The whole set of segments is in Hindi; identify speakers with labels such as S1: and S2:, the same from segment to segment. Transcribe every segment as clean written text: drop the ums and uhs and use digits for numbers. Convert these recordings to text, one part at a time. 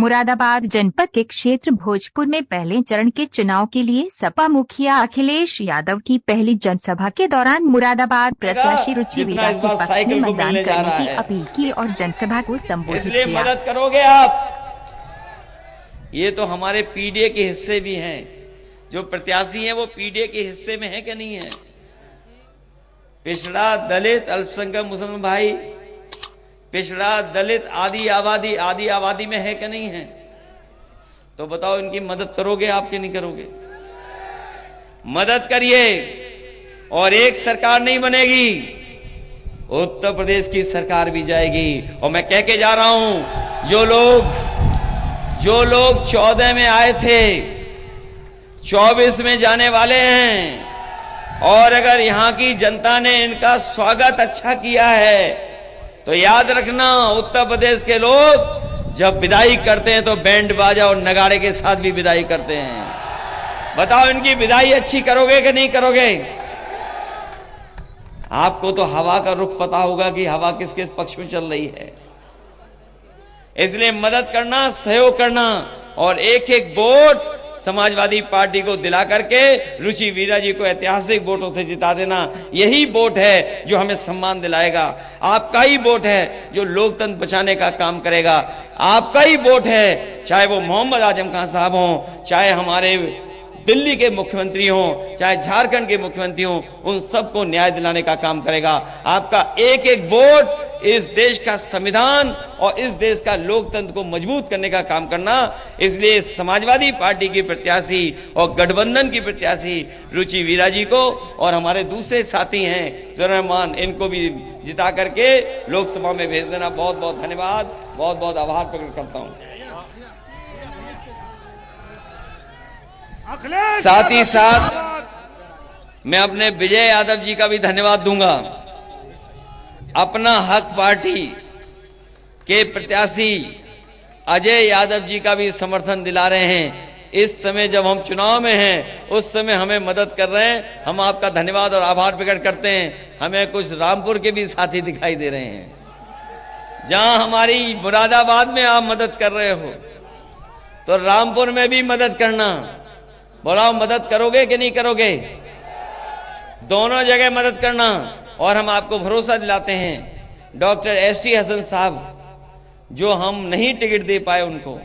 S1: मुरादाबाद जनपद के क्षेत्र भोजपुर में पहले चरण के चुनाव के लिए सपा मुखिया अखिलेश यादव की पहली जनसभा के दौरान मुरादाबाद प्रत्याशी रुचि वीरा के पक्ष में मतदान करने की अपील की और जनसभा को संबोधित किया।
S2: मदद करोगे आप? ये तो हमारे पीडीए के हिस्से भी हैं, जो प्रत्याशी हैं वो पीडीए के हिस्से में है कि नहीं है? पिछड़ा, दलित, अल्पसंख्यक मुसलमान भाई, पिछड़ा, दलित, आदि आबादी में है कि नहीं है? तो बताओ, इनकी मदद करोगे आप कि नहीं करोगे? मदद करिए। और एक सरकार नहीं बनेगी, उत्तर प्रदेश की सरकार भी जाएगी। और मैं कह के जा रहा हूं, जो लोग 14 में आए थे 24 में जाने वाले हैं। और अगर यहां की जनता ने इनका स्वागत अच्छा किया है तो याद रखना, उत्तर प्रदेश के लोग जब विदाई करते हैं तो बैंड बाजा और नगाड़े के साथ भी विदाई करते हैं। बताओ, इनकी विदाई अच्छी करोगे कि नहीं करोगे? आपको तो हवा का रुख पता होगा कि हवा किस किस पक्ष में चल रही है। इसलिए मदद करना, सहयोग करना और एक एक वोट समाजवादी पार्टी को दिला करके रुचि वीरा जी को ऐतिहासिक वोटों से जिता देना, यही वोट है जो हमें सम्मान दिलाएगा। आपका ही वोट है जो लोकतंत्र बचाने का काम करेगा। आपका ही वोट है, चाहे वो मोहम्मद आजम खान साहब हों, चाहे हमारे दिल्ली के मुख्यमंत्री हों, चाहे झारखंड के मुख्यमंत्री हों, उन सबको न्याय दिलाने का काम करेगा। आपका एक एक वोट इस देश का संविधान और इस देश का लोकतंत्र को मजबूत करने का काम करना। इसलिए समाजवादी पार्टी की प्रत्याशी और गठबंधन की प्रत्याशी रुचि वीरा जी को और हमारे दूसरे साथी हैं रहमान, इनको भी जिता करके लोकसभा में भेज देना। बहुत बहुत धन्यवाद, बहुत बहुत आभार प्रकट करता हूं। साथ ही साथ मैं अपने विजय यादव जी का भी धन्यवाद दूंगा। अपना हक पार्टी के प्रत्याशी अजय यादव जी का भी समर्थन दिला रहे हैं। इस समय जब हम चुनाव में हैं, उस समय हमें मदद कर रहे हैं। हम आपका धन्यवाद और आभार प्रकट करते हैं। हमें कुछ रामपुर के भी साथी दिखाई दे रहे हैं, जहां हमारी मुरादाबाद में आप मदद कर रहे हो, तो रामपुर में भी मदद करना। बोला, मदद करोगे कि नहीं करोगे? दोनों जगह मदद करना। और हम आपको भरोसा दिलाते हैं, डॉक्टर एसटी हसन साहब, जो हम नहीं टिकट दे पाए उनको,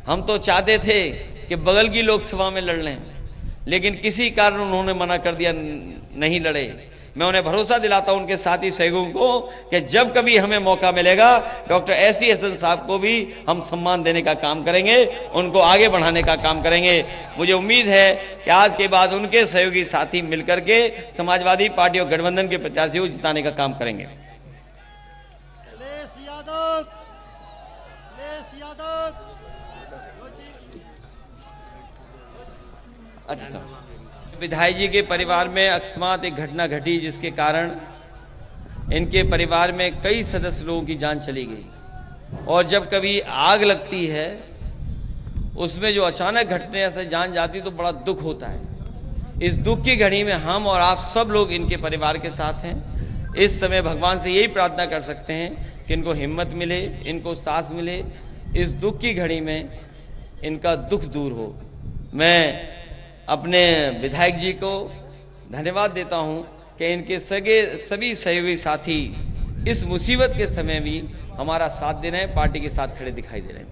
S2: हम तो चाहते थे कि बगल की लोकसभा में लड़ लें, लेकिन किसी कारण उन्होंने मना कर दिया, नहीं लड़े। मैं उन्हें भरोसा दिलाता हूं, उनके साथी सहयोगियों को, कि जब कभी हमें मौका मिलेगा डॉक्टर एसटी हसन साहब को भी हम सम्मान देने का काम करेंगे, उनको आगे बढ़ाने का काम करेंगे। मुझे उम्मीद है कि आज के बाद उनके सहयोगी साथी मिलकर के समाजवादी पार्टी और गठबंधन के प्रत्याशियों को जिताने का काम करेंगे। अच्छा, विधायक जी के परिवार में अकस्मात एक घटना घटी, जिसके कारण इनके परिवार में कई सदस्य लोगों की जान चली गई। और जब कभी आग लगती है, उसमें जो अचानक घटने से जान जाती तो बड़ा दुख होता है। इस दुख की घड़ी में हम और आप सब लोग इनके परिवार के साथ हैं। इस समय भगवान से यही प्रार्थना कर सकते हैं कि इनको हिम्मत मिले, इनको साहस मिले, इस दुख की घड़ी में इनका दुख दूर हो। मैं अपने विधायक जी को धन्यवाद देता हूं कि इनके सभी सहयोगी साथी इस मुसीबत के समय भी हमारा साथ दे रहे हैं, पार्टी के साथ खड़े दिखाई दे रहे हैं।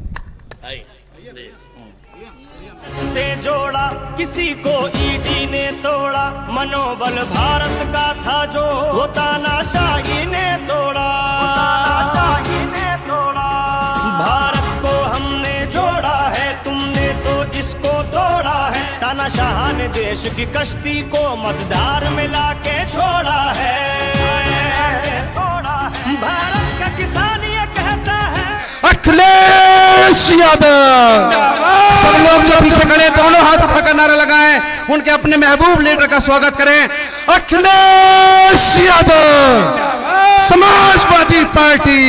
S3: से जोड़ा किसी को ईडी ने तोड़ा, मनोबल भारत का था जो वो तानाशाही ने तोड़ा। भारत को हमने जोड़ा है, तुमने तो इसको तोड़ा है। तानाशाह ने देश की कश्ती को मझधार में लाके छोड़ा है। भारत का किसान ये कहता है,
S4: अखिलेश यादव। सब लोग जो पीछे खड़े दोनों हाथ उठाकर नारा लगाएं, उनके अपने महबूब लीडर का स्वागत करें। अखिलेश यादव, समाजवादी पार्टी।